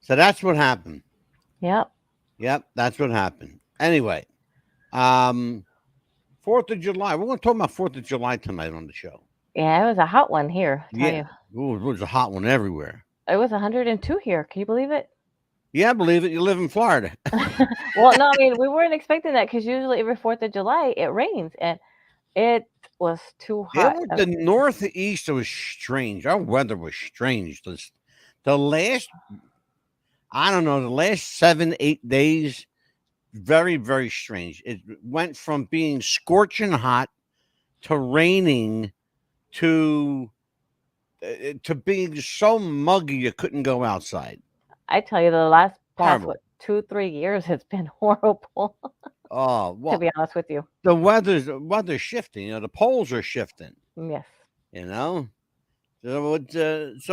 So that's what happened. Yep. Yep, that's what happened. Anyway, um, 4th of July. We're going to talk about 4th of July tonight on the show. Yeah, it was a hot one here. I tell Yeah, you, ooh, it was a hot one everywhere. it was 102 here. Can you believe it? Yeah, I believe it. You live in Florida. Well, no, I mean we weren't expecting that because usually every 4th of July it rains, and it was too It hot. was the northeast. It was strange. Our weather was strange. The last, I don't know, the last 7, 8 days, very, very strange. It went from being scorching hot to raining to to being so muggy you couldn't go outside. I tell you, the last past Horrible. what 2 3 years has been horrible. Oh To well, be honest with you, the weather's shifting. The poles are shifting. yes. You know. So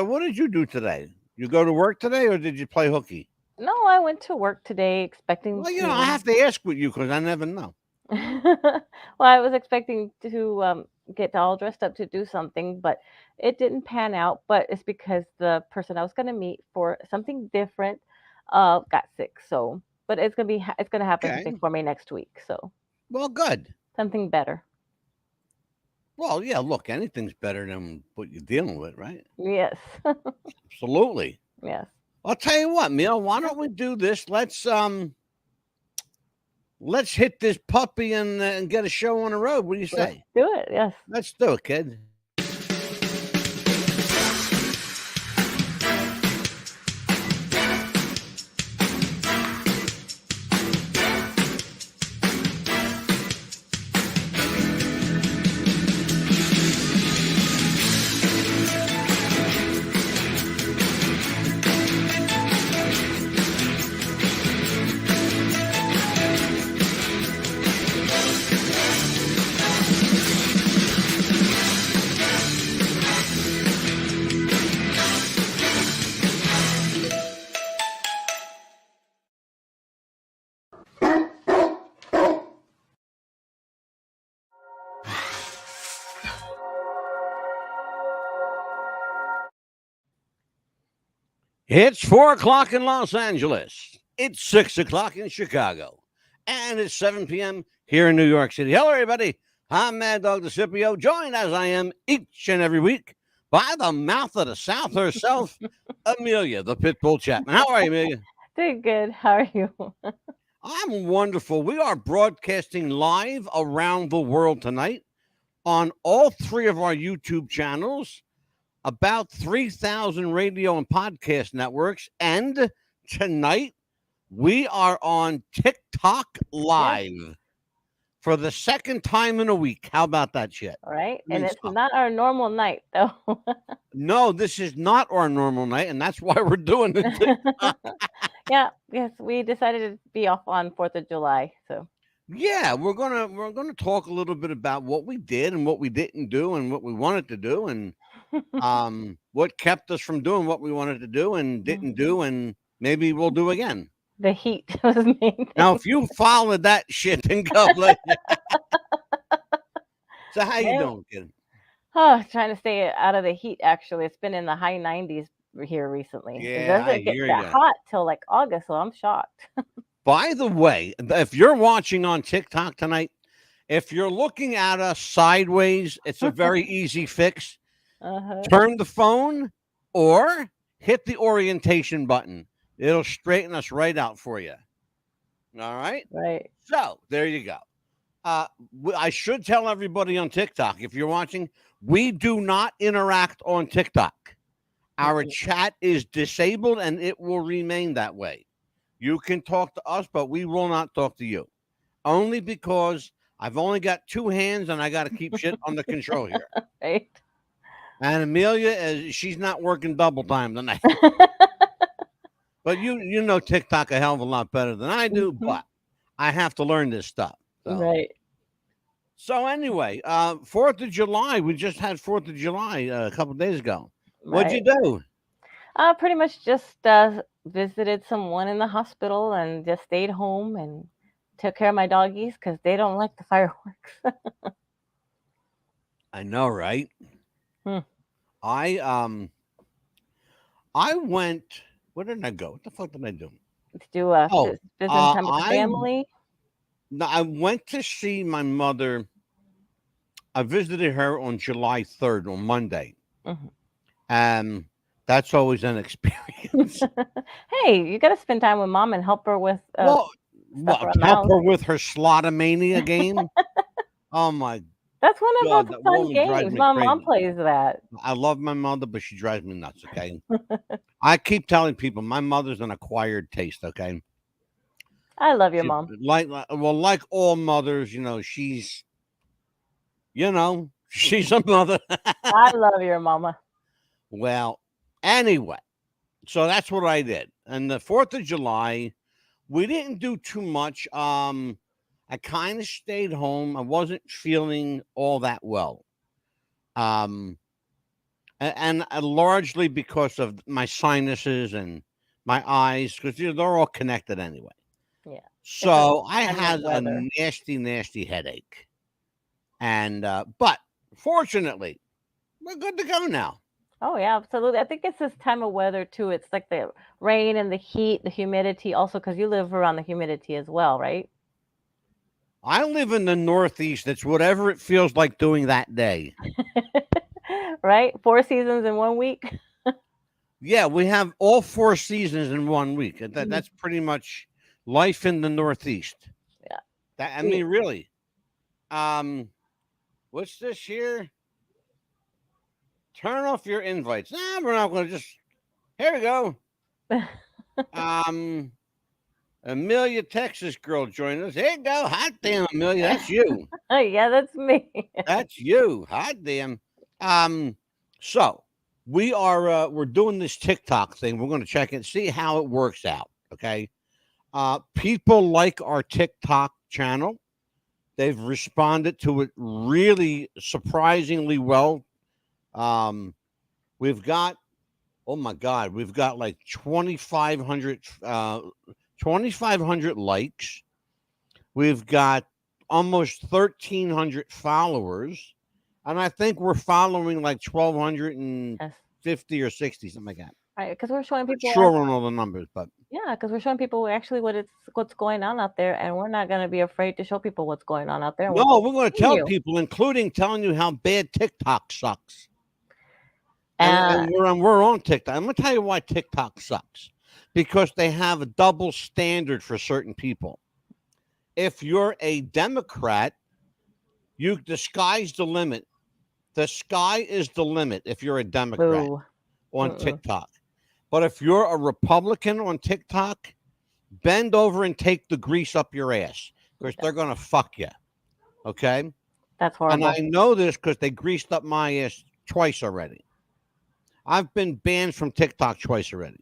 what did you do today? You go to work today, or did you play hooky? No, I went to work today expecting Well, I to. have to ask with you because I never know. Well, I was expecting to get all dressed up to do something, but it didn't pan out. But it's because the person I was going to meet for something different got sick. So, but it's gonna happen something Okay. for me next week. So Well, good. something better. Well, yeah. Look, anything's better than what you're dealing with, right? Yes, Absolutely. yes. I'll tell you what, Neil. Why don't we do this? Let's hit this puppy and get a show on the road. What do you Let's say? do it. Yes. Let's do it, kid. It's 4 o'clock in Los Angeles. It's 6 o'clock in Chicago. And it's 7 p.m. here in New York City. Hello, everybody. I'm MadDog the Scipio, joined as I am each and every week by the mouth of the South herself, Amelia, the Pitbull Chapman. How are you, Amelia? Doing good. How are you? I'm wonderful. We are broadcasting live around the world tonight on all three of our YouTube channels, about 3,000 radio and podcast networks. And tonight, we are on TikTok Yes. Live for the second time in a week. How about that shit? All right. I And mean, it's not our normal night though. no, this is not our normal night, and that's why we're doing it. Yeah. Yes. We decided to be off on 4th of July. So. Yeah, we're gonna talk a little bit about what we did and what we didn't do and what we wanted to do and what kept us from doing what we wanted to do and didn't do and maybe we'll do again. The heat was the main Now, thing. if you followed that shit, then go. So, how you Man, doing, kid? oh, trying to stay out of the heat. Actually, it's been in the high 90s here recently. It Yeah, I doesn't get hear that you. hot till like August, so I'm shocked. By the way, if you're watching on TikTok tonight, if you're looking at us sideways, it's a very easy fix. Uh-huh. Turn the phone or hit the orientation button. It'll straighten us right out for you. All right. Right. So there you go. I should tell everybody on TikTok, if you're watching, we do not interact on TikTok. Our Mm-mm. chat is disabled and it will remain that way. You can talk to us, but we will not talk to you. Only because I've only got two hands and I got to keep shit on the control here. Right. And Amelia, she's not working double time tonight. But you know TikTok a hell of a lot better than I do, Mhm. but I have to learn this stuff. Right. So anyway, 4th of July, we just had 4th of July a couple days ago. What'd you Right. do? Pretty much just visited someone in the hospital and just stayed home and took care of my doggies because they don't like the fireworks. I know, right? Hmm. I I went. Where did I go? What the fuck did I do? To do Oh, spend time with the I family. no, I went to see my mother. I visited her on July 3rd on Monday. Mhm. Um, that's always an experience. Hey, you got to spend time with mom and help her with Well, stuff what around the help house. her with her Slotomania game? Oh my That's one of God, those that fun woman drives games. me My mom crazy. plays that. I love my mother, but she drives me nuts. Okay, I keep telling people my mother's an acquired taste. Okay, I love your she mom. like all mothers, she's a mother. I love your mama. Well, anyway, so that's what I did. And the 4th of July, we didn't do too much. I kind of stayed home. I wasn't feeling all that well. Um, and largely because of my sinuses and my eyes, because they're all connected anyway. Yeah, it's just So I inclement had a weather. nasty, nasty headache. And, but fortunately, we're good to go now. Oh yeah, absolutely. I think it's this time of weather too. It's like the rain and the heat, the humidity, also because you live around the humidity as well, right? I live in the Northeast. It's whatever it feels like doing that day. Right? 4 seasons in 1 week. Yeah, we have all 4 seasons in 1 week. Mhm. That's pretty much life in the Northeast. Yeah. I We mean, really. Um, what's this here? Turn off your invites. Nah, we're not going to just. Here we go. Um, Amelia, Texas girl joined us. Here you go. Hot damn, Amelia. That's you. Yeah, that's me. That's you. Hot damn. Um, so we're doing this TikTok thing. We're going to check it, see how it works out. Okay. People like our TikTok channel. They've responded to it really surprisingly well. Um, we've got, oh my God, we've got like 2,500 likes. We've got almost 1,300 followers. And I think we're following like Yes. 1,250 or 60, something like that. Right, because we're showing Not people sure on all the numbers, but yeah, because we're showing people actually what's going on out there, and we're not going to be afraid to show people what's going on out there, and we'll no, we're going to tell continue. people, including telling you how bad TikTok sucks. Uh, And we're on TikTok. I'm going to tell you why TikTok sucks, because they have a double standard for certain people. If you're a Democrat, the sky's the limit. The sky is the limit if you're a Democrat boo. on Mm-mm. TikTok. But if you're a Republican on TikTok, bend over and take the grease up your ass, because Yeah, they're going to fuck you. Okay. that's And I horrible. know this because they greased up my ass twice already. I've been banned from TikTok twice already.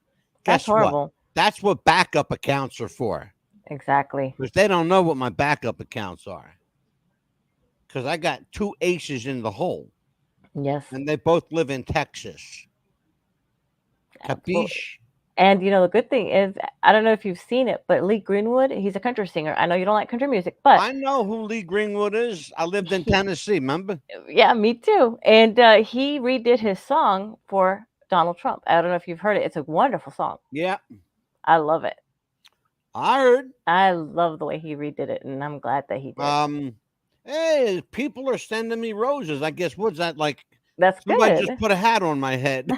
That's Guess what? horrible. That's what backup accounts are for, Exactly. because they don't know what my backup accounts are. Because I got two aces in the hole, Yes, and they both live in Texas. absolutely. Capiche? And the good thing is, I don't know if you've seen it, but Lee Greenwood, he's a country singer. I know you don't like country music, but I know who Lee Greenwood is. I lived in he, Tennessee, remember? yeah, me too. And he redid his song for Donald Trump. I don't know if you've heard it. It's a wonderful song. Yeah, I love it. I heard. I love the way he redid it, and I'm glad that he did. Um, hey, people are sending me roses. I guess what's that like? That's Somebody just good. put a hat on my head.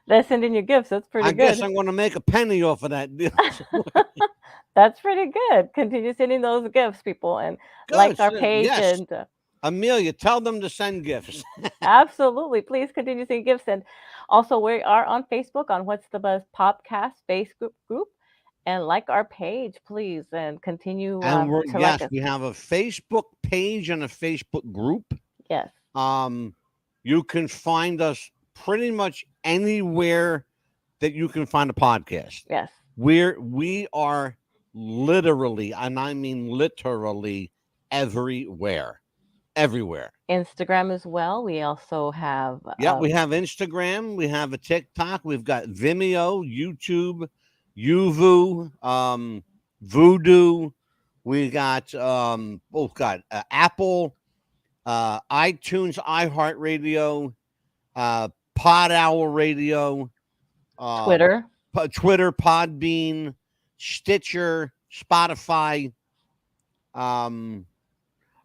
They're sending you gifts. That's I pretty guess good. I'm going to make a penny off of that deal. That's pretty good. Continue sending those gifts, people, and like Good. our page. Yes, And Amelia, tell them to send gifts. absolutely, please continue sending gifts. And also, we are on Facebook on What's the Buzz Popcast Facebook group, and like our page, please, and continue And to like us. we have a Facebook page and a Facebook group. Yes, Um, you can find us pretty much anywhere that you can find a podcast. yes. We are literally, and I mean literally, everywhere. Everywhere. Instagram as well. We also have Yeah, we have Instagram, we have a TikTok, we've got Vimeo, YouTube, Yuvu, Voodoo. We got Apple, iTunes, iHeartRadio, Pod Owl Radio. um, Twitter. Twitter, Podbean, Stitcher, Spotify. Um,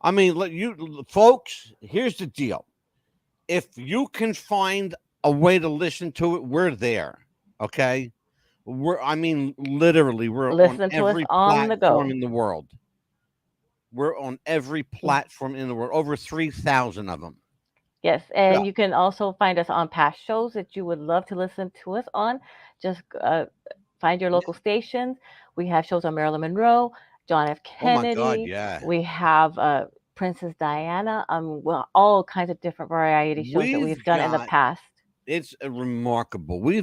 I mean, you folks. Here's the deal: if you can find a way to listen to it, we're there. Okay, I mean, literally, we're on Listen to us every on the platform go. in the world. We're on every platform in the world. Over 3,000 of them. Yes, Yeah. and you can also find us on past shows that you would love to listen to us on. Just find your local stations. We have shows on Marilyn Monroe, John F. Oh my God. Kennedy. Yeah. We have Princess Diana. Well, all kinds of different variety shows that We've we've done in the got. past. It's remarkable. We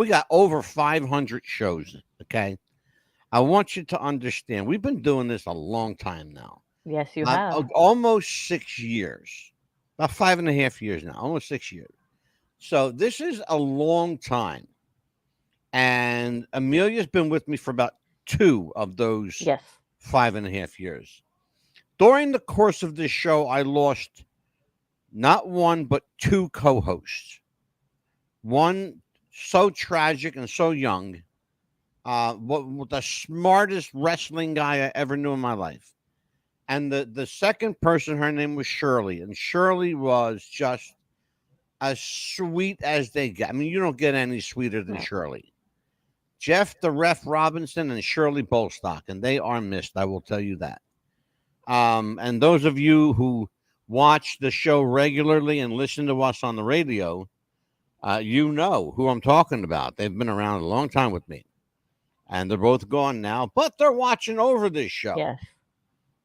got over 500 shows. Okay. I want you to understand. We've been doing this a long time now. Yes, you have. Almost 6 years. About 5.5 years now. Almost 6 years. So this is a long time. And Amelia's been with me for about two of those Yes. 5.5 years. During the course of this show, I lost not one, but two co hosts. One so tragic and so young, the smartest wrestling guy I ever knew in my life. And the second person, her name was Shirley. And Shirley was just as sweet as they get. I mean, you don't get any sweeter than No. Shirley. Jeff the Ref Robinson and Shirley Bolstock, and they are missed. I will tell you that. And those of you who watch the show regularly and listen to us on the radio, you know who I'm talking about. They've been around a long time with me, and they're both gone now, but they're watching over this show. Yes.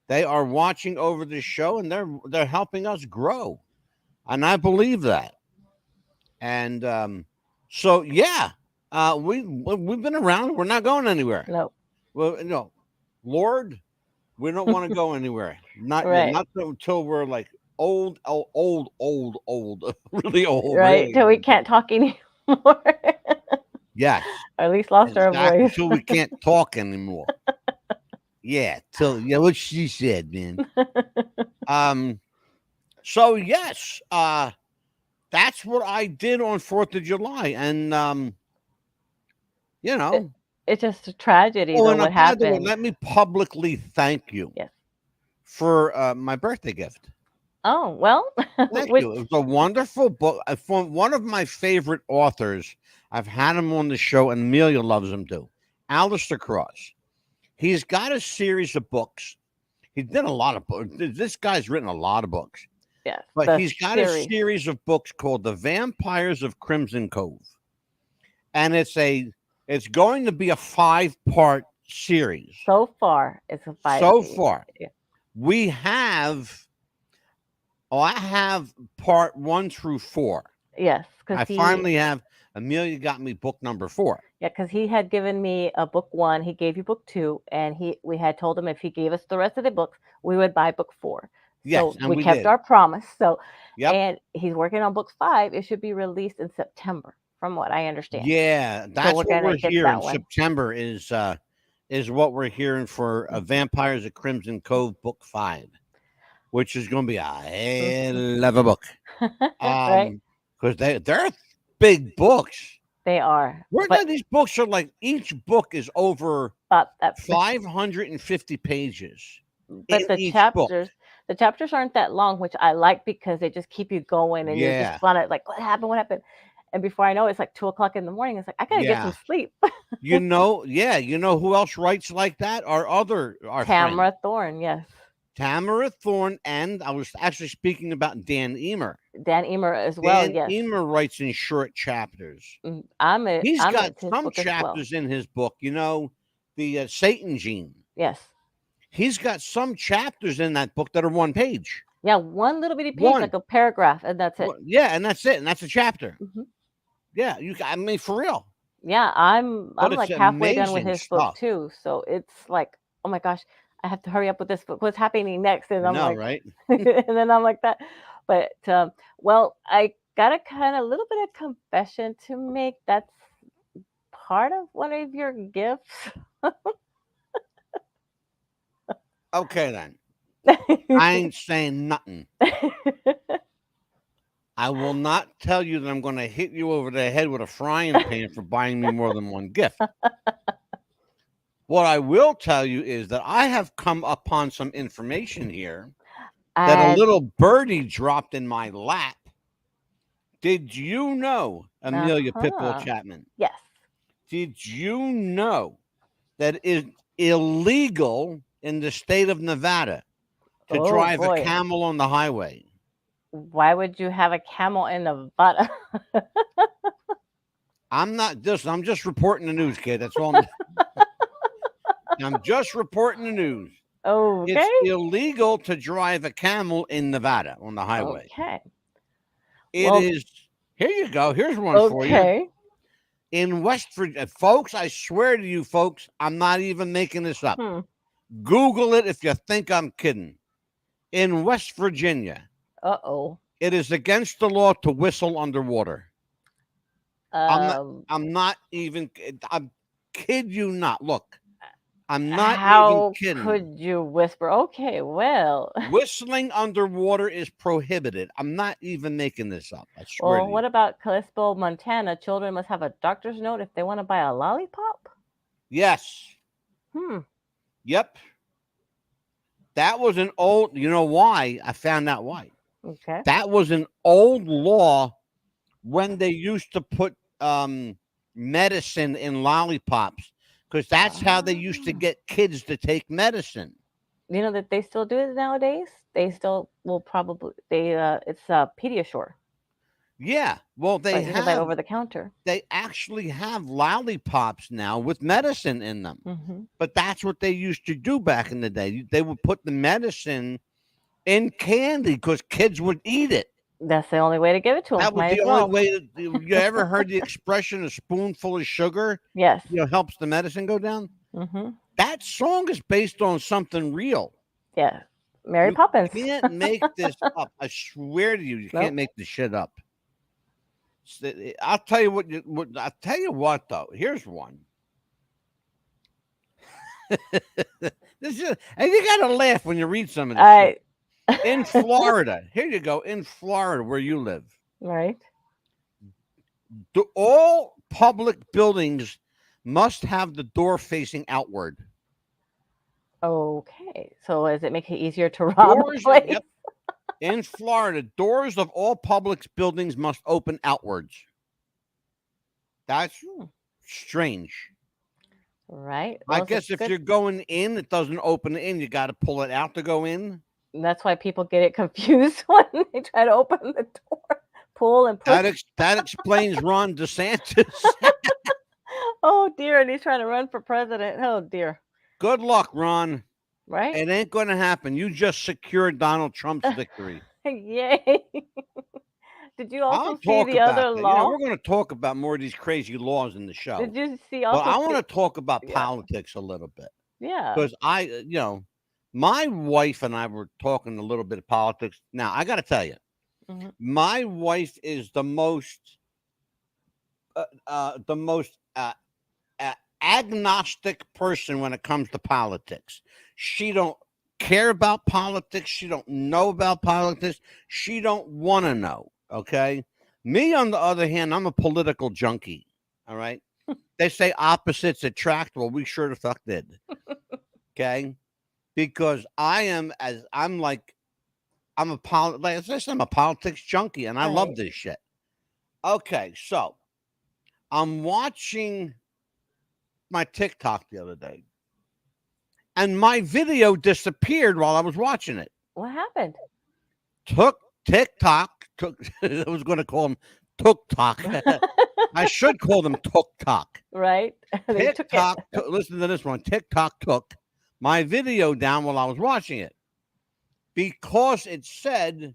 They are watching over this show, and they're helping us grow, and I believe that. And so yeah, we've been around. We're not going anywhere. No. Well, no, Lord, we don't want to go anywhere. Not yet. Right. Not until we're like old, old, really old, Right. really Till we old. can't talk anymore. Yes, Or at least lost our exactly. voice. Until we can't talk anymore. Yeah, what she said, man. Um. So yes, that's what I did on 4th of July, and you It, know. it's just a tragedy, Oh, though, and what by the way, happened. let me publicly thank you Yes. for my birthday gift. Oh, well, Thank which, you. It was a wonderful book from one of my favorite authors. I've had him on the show, and Amelia loves him too. Alistair Cross. He's got a series of books. He did a lot of books. This guy's written a lot of books, yes, but the he's got a series. series of books called The Vampires of Crimson Cove, and it's going to be a 5-part series. So far, it's a five. So far, Yeah. we have. Oh, I have part 1 through 4. Yes, I because finally have. Amelia got me book number 4. he had given me a book one. He gave you book two, and we had told him if he gave us the rest of the books, we would buy book four. Yes, So and we we kept did. our promise. So, Yep. and he's working on book five. It should be released in September, from what I understand. Yeah, So that's we're what gonna we're get hearing. that one. September is what we're hearing for Vampires of Crimson Cove book 5, which is going to be a hell of a book. Right? Because they're big books. They are, But these books are like each book is over but that 550 pages. but In each book. the chapters aren't that long, which I like because they just keep you going and you're Yeah. just want to like what happened, and before I know it, it's like 2 o'clock in the morning. It's like I gotta get some Yeah. sleep. You know who else writes like that? Our friend Tamara Thorne, yes, Tamara Thorne, and I was actually speaking about Dan Emer. Dan Emer as well. Dan Yes, Emer writes in short chapters. I'm He's got into his some book as well. chapters in his book. You know, the Satan Gene. Yes, He's got some chapters in that book that are 1 page. yeah, one little bitty page, One. like a paragraph, and that's it. Yeah, and that's it, and that's a chapter. Mhm. Yeah, I mean, for real. Yeah, I'm But like it's halfway done with amazing his book stuff. too. So it's like, oh my gosh, I have to hurry up with this book. What's happening next? And I I'm know, like, right? and then I'm like that. But well, I got a kind of little bit of confession to make. That's part of one of your gifts. Okay, then. I ain't saying nothing. I will not tell you that I'm going to hit you over the head with a frying pan for buying me more than one gift. What I will tell you is that I have come upon some information here that a And little birdie dropped in my lap. Did you know, Amelia Pitbull uh-huh. Chapman? Yes. Did you know that it's illegal in the state of Nevada to Oh drive a boy. camel on the highway? Why would you have a camel in Nevada? I'm just reporting the news, kid. That's all. I'm just reporting the news. Okay. It's illegal to drive a camel in Nevada on the highway. Okay. It Well, is. Here you go. Here's one for you. okay. In West Virginia, folks, I swear to you, folks, I'm not even making this up. Hmm. Google it if you think I'm kidding. In West Virginia, Uh-oh. it is against the law to whistle underwater. Um, I'm not even. I kid you not. Look, I'm not even how kidding. could you whisper? Okay, well. Whistling underwater is prohibited. I'm not even making this up. I swear Well, to you. what about Callisto, Montana? Children must have a doctor's note if they want to buy a lollipop? Yes. Hmm. Yep. That was an old. You know why? I found out why. Okay. That was an old law when they used to put medicine in lollipops, because that's how they used to Ah. get kids to take medicine. You know that they still do it nowadays? They still will probably it's Pediasure, Yeah. Well, but you can buy it over the counter. they actually have lollipops now with medicine in them. Hmm. But that's what they used to do back in the day. They would put the medicine in candy because kids would eat it. That's the only way to give it to them. That was Might the as only well. way. You ever heard the expression "a spoonful of sugar"? Yes. Helps the medicine go down. Hmm. That song is based on something real. Yeah. Mary You Poppins. can't make this up. I swear to you, you Nope. can't make this shit up. I'll tell you what. I'll tell you what, though. Here's one. This is, and you gotta laugh when you read some of this shit. In Florida, here you go. In Florida, where you live, Right. all public buildings must have the door facing outward. Okay. So does it make it easier to rob a Doors, place? yep. In Florida, doors of all public buildings must open outwards. That's strange. Right. I Well, guess if you're going in, it doesn't open in. You got to pull it out to go in. that's why people get it confused when they try to open the door, pull and push. That explains Ron DeSantis. Oh dear, and he's trying to run for president. Oh dear. Good luck, Ron. Right? It ain't going to happen. You just secured Donald Trump's victory. Yay. Did you also I'll see talk the about other that. law? We're going to talk about more of these crazy laws in the show. Did you see But also I want to see, talk about yeah. politics a little bit. Yeah. Because my wife and I were talking a little bit of politics. Now, I got to tell you, my wife is the most agnostic person when it comes to politics. She don't care about politics. She don't know about politics. She don't want to know. Okay. Me, on the other hand, I'm a political junkie. All right. They say opposites attract. Well, we sure the fuck did. Okay. Because I'm a politics junkie, and I love this shit. Okay, so I'm watching my TikTok the other day, and my video disappeared while I was watching it. What happened? TikTok. I was going to call them TikTok. I should call them TikTok. Right. TikTok. Listen to this one. TikTok took my video down while I was watching it because it said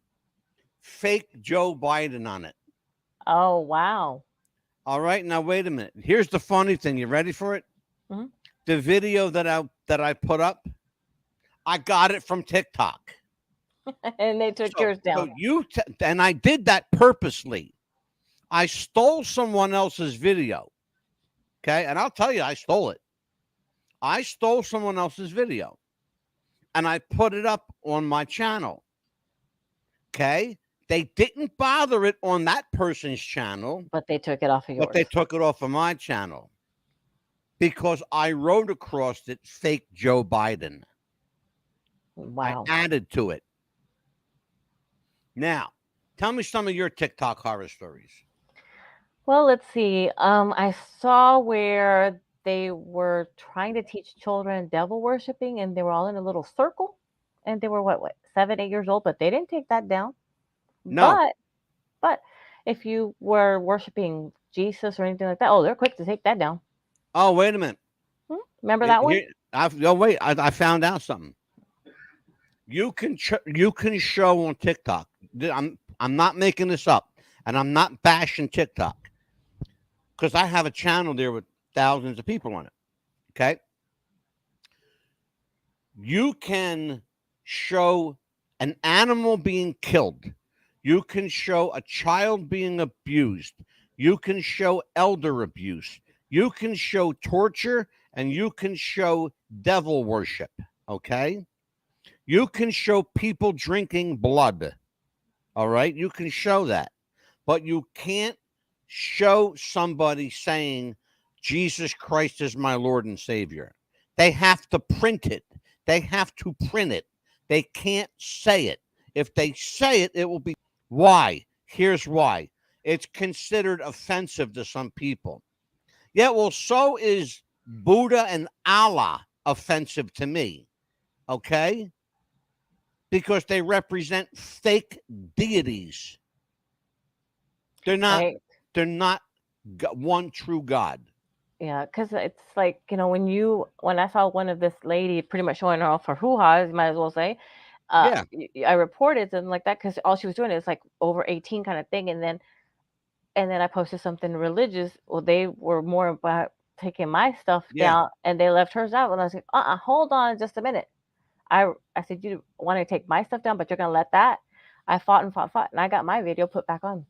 fake Joe Biden on it. Oh, wow. All right. Now, wait a minute. Here's the funny thing. You ready for it? Mm-hmm. The video that I put up, I got it from TikTok. And they took yours down. So and I did that purposely. I stole someone else's video. Okay. And I'll tell you, I stole it. I stole someone else's video and I put it up on my channel. Okay. They didn't bother it on that person's channel, But they took it off of but yours. they took it off of my channel because I wrote across it fake Joe Biden. I Wow. added to it. Now, tell me some of your TikTok horror stories. Well, let's see. I saw where they were trying to teach children devil worshiping, and they were all in a little circle, and they were what 7, 8 years old, but they didn't take that down. No. But if you were worshiping Jesus or anything like that, oh, they're quick to take that down. Oh, wait a minute. Remember that one? I found out something. You can show on TikTok. I'm not making this up, and I'm not bashing TikTok because I have a channel there with thousands of people on it. Okay, you can show an animal being killed. You can show a child being abused. You can show elder abuse. You can show torture, and you can show devil worship. Okay. You can show people drinking blood. All right. You can show that. But you can't show somebody saying, Jesus Christ is my Lord and Savior. They have to print it. They have to print it. They can't say it. If they say it, it will be. Why? Here's why. It's considered offensive to some people. Yeah, well, so is Buddha and Allah offensive to me. Okay? Because they represent fake deities. They're not. Right. They're not one true God. Yeah, because it's like, when I saw one of this lady pretty much showing her off her hoo-has, you might as well say, Yeah. I reported something like that because all she was doing is like over 18 kind of thing. And then I posted something religious. Well, they were more about taking my stuff Yeah. down, and they left hers out. And I was like, hold on just a minute. I said, you want to take my stuff down, but you're going to let that? I fought, and I got my video put back on.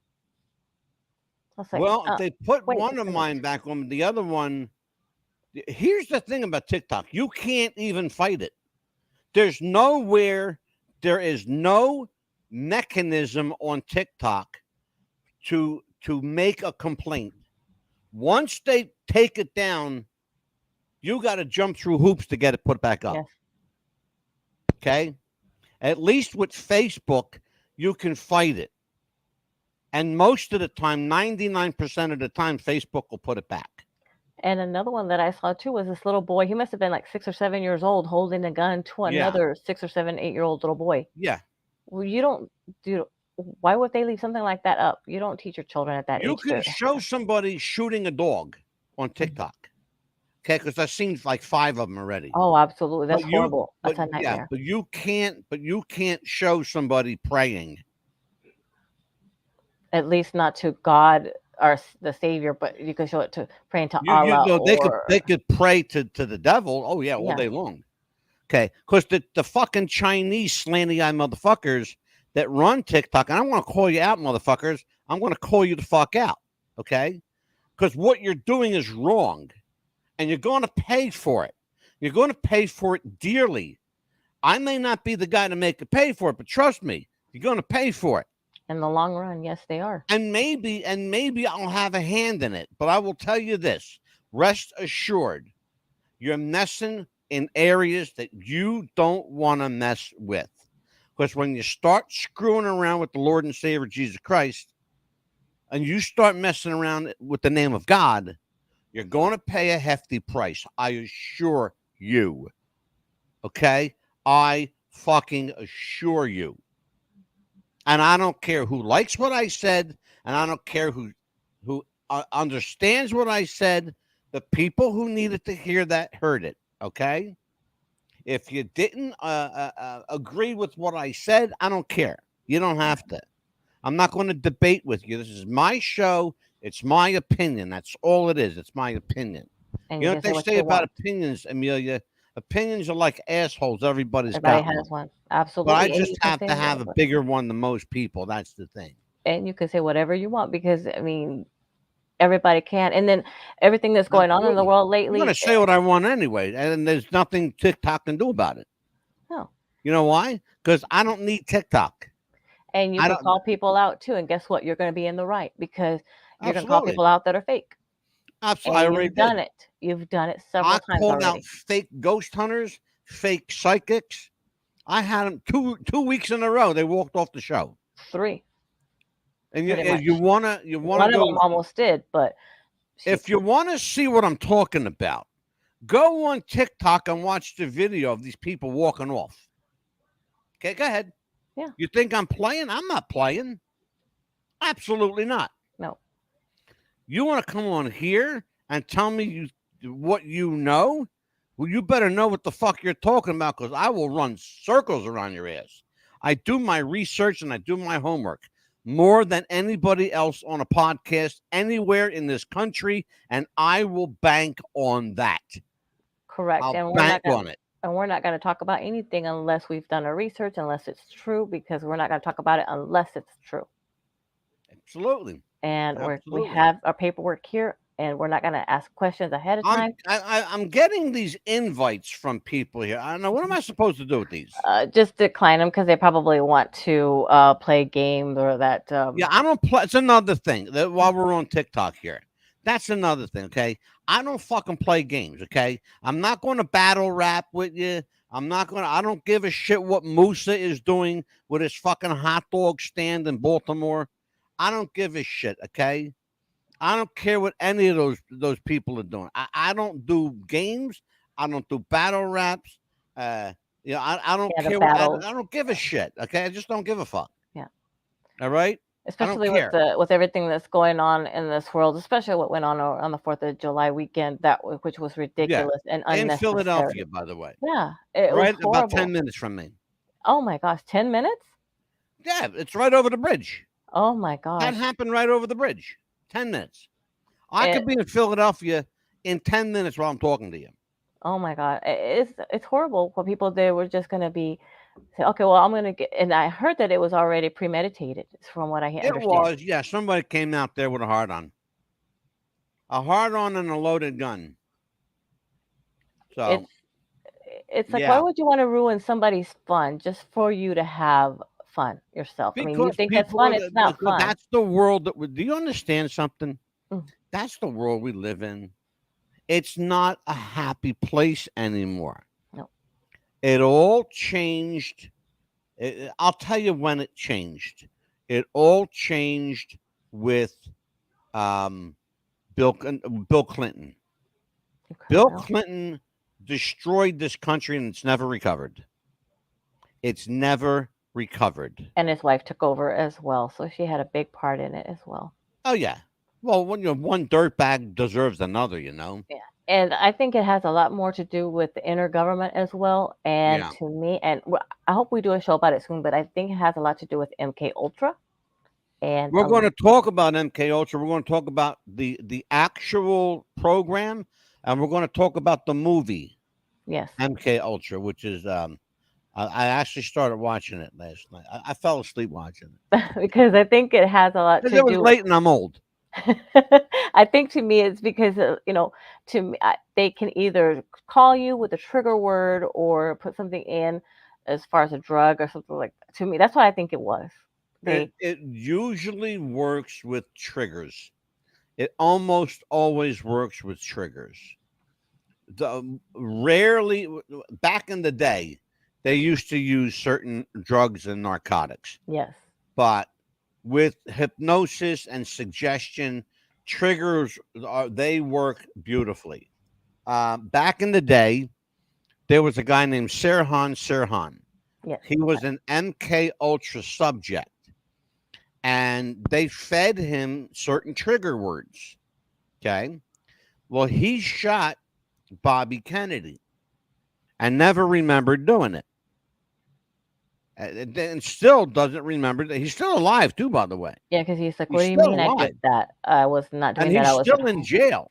I was like, Well, they put wait one just of a mine back on, the other one. Here's the thing about TikTok. You can't even fight it. There is no mechanism on TikTok to make a complaint. Once they take it down, you got to jump through hoops to get it put back up. Yes. Okay? At least with Facebook, you can fight it. And most of the time, 99% of the time, Facebook will put it back. And another one that I saw too was this little boy. He must have been like 6 or 7 years old, holding a gun to another 6 or 7, 8-year-old little boy. Yeah. Well, you don't do. Why would they leave something like that up? You don't teach your children at that age. You can show somebody shooting a dog on TikTok. Okay, because I've seen like 5 of them already. Oh, absolutely. That's horrible. That's a nightmare. Yeah, but you can't show somebody praying. At least not to God or the Savior, but you can show it to praying to Allah. They could pray to the devil. Oh yeah, all day long. Okay, because the fucking Chinese slanty eye motherfuckers that run TikTok, and I want to call you out, motherfuckers. I'm going to call you the fuck out. Okay, because what you're doing is wrong, and you're going to pay for it. You're going to pay for it dearly. I may not be the guy to make you pay for it, but trust me, you're going to pay for it. In the long run, yes, they are. And maybe I'll have a hand in it. But I will tell you this. Rest assured, you're messing in areas that you don't want to mess with. Because when you start screwing around with the Lord and Savior Jesus Christ, and you start messing around with the name of God, you're going to pay a hefty price. I assure you. Okay? I fucking assure you. And I don't care who likes what I said, and I don't care who understands what I said. The people who needed to hear that heard it, okay? If you didn't agree with what I said, I don't care. You don't have to. I'm not going to debate with you. This is my show. It's my opinion. That's all it is. It's my opinion. And you know what they say about opinions, Amelia? Opinions are like assholes. Everybody has one. Absolutely. But I just have to have a bigger one than most people. That's the thing. And you can say whatever you want because, I mean, everybody can. And then everything that's going on in the world lately. I'm going to say what I want anyway. And there's nothing TikTok can do about it. No. You know why? Because I don't need TikTok. And you I can don't. call people out too, and guess what? You're going to be in the right because you're going to call Absolutely. people out that are fake. Absolutely. I And already you've done did. it. You've done it several I times called out already. fake ghost hunters, fake psychics. I had them two weeks in a row. They walked off the show. 3, And pretty if you much. wanna One of go, them almost did, but she if you wanna see what I'm talking about, go on TikTok and watch the video of these people walking off. Okay, go ahead. yeah, You think I'm playing? I'm not playing. Absolutely not. no. You want to come on here and tell me what you know? Well, you better know what the fuck you're talking about because I will run circles around your ass. I do my research and I do my homework more than anybody else on a podcast anywhere in this country, and I will bank on that. Correct. I'll bank on it. And we're not going to talk about anything unless we've done our research, unless it's true, because we're not going to talk about it unless it's true. Absolutely. And we Absolutely. have our paperwork here, and we're not going to ask questions ahead of time. I'm getting these invites from people here. I don't know. What am I supposed to do with these? Just decline them because they probably want to play games or that. Yeah, I don't play. It's another thing that while we're on TikTok here, that's another thing. Okay, I don't fucking play games. Okay, I'm not going to battle rap with you. I'm not going to. I don't give a shit what Musa is doing with his fucking hot dog stand in Baltimore. I don't give a shit. Okay, I don't care what any of those people are doing. I don't do games. I don't do battle raps. I don't Yeah, the care. battles. I don't give a shit. Okay, I just don't give a fuck. Yeah. All right. I don't Especially care. with everything that's going on in this world, especially what went on the 4th of July weekend, which was Yeah. ridiculous and In unnecessary. Philadelphia, by the way. Yeah, it was Right about horrible. 10 minutes from me. Oh my gosh, 10 minutes? Yeah, it's right over the bridge. Oh my That gosh. happened right over the bridge. 10 minutes. I It, could be in Philadelphia in 10 minutes while I'm talking to you. oh my God. It's horrible what people they were just going to be say, okay, well, I'm going to get, and I heard that it was already premeditated from what I It understand. was, yeah, somebody came out there with a hard on. A hard on and a loaded gun. So, It's like, why yeah. would you want to ruin somebody's fun just for you to have fun yourself? I mean, you Because think that's people fun, it's not fun. that's the world that we do. You understand something? Mm. That's the world we live in. It's not a happy place anymore. No. It all changed. I'll tell you when it changed. It all changed with um, Bill Clinton. Okay, Bill well, Clinton destroyed this country and it's never recovered. It's never recovered. and his wife took over as well, so she had a big part in it as well. Oh yeah. Well, when one dirtbag deserves another, you know. Yeah. And I think it has a lot more to do with the inner government as well. And Yeah. to me, and I hope we do a show about it soon, but I think it has a lot to do with MK Ultra. And We're going to talk about MK Ultra. We're going to talk about the actual program, and we're going to talk about the movie yes, MK Ultra, which is I actually started watching it last night. I fell asleep watching it because I think it has a lot because to it was do. late and I'm old. I think to me it's because to me they can either call you with a trigger word or put something in as far as a drug or something like that. To me that's what I think it was. They It usually works with triggers. It almost always works with triggers. Rarely, back in the day, they used to use certain drugs and narcotics, yes. but with hypnosis and suggestion, triggers they work beautifully. Back in the day, there was a guy named Sirhan. Yes. He was an MK Ultra subject, and they fed him certain trigger words. Okay, well, he shot Bobby Kennedy and never remembered doing it. And still doesn't remember that he's still alive too, by the way. Yeah, because he's like, He's what do you still mean I alive. did that? I was not And doing that. he's I was still in jail.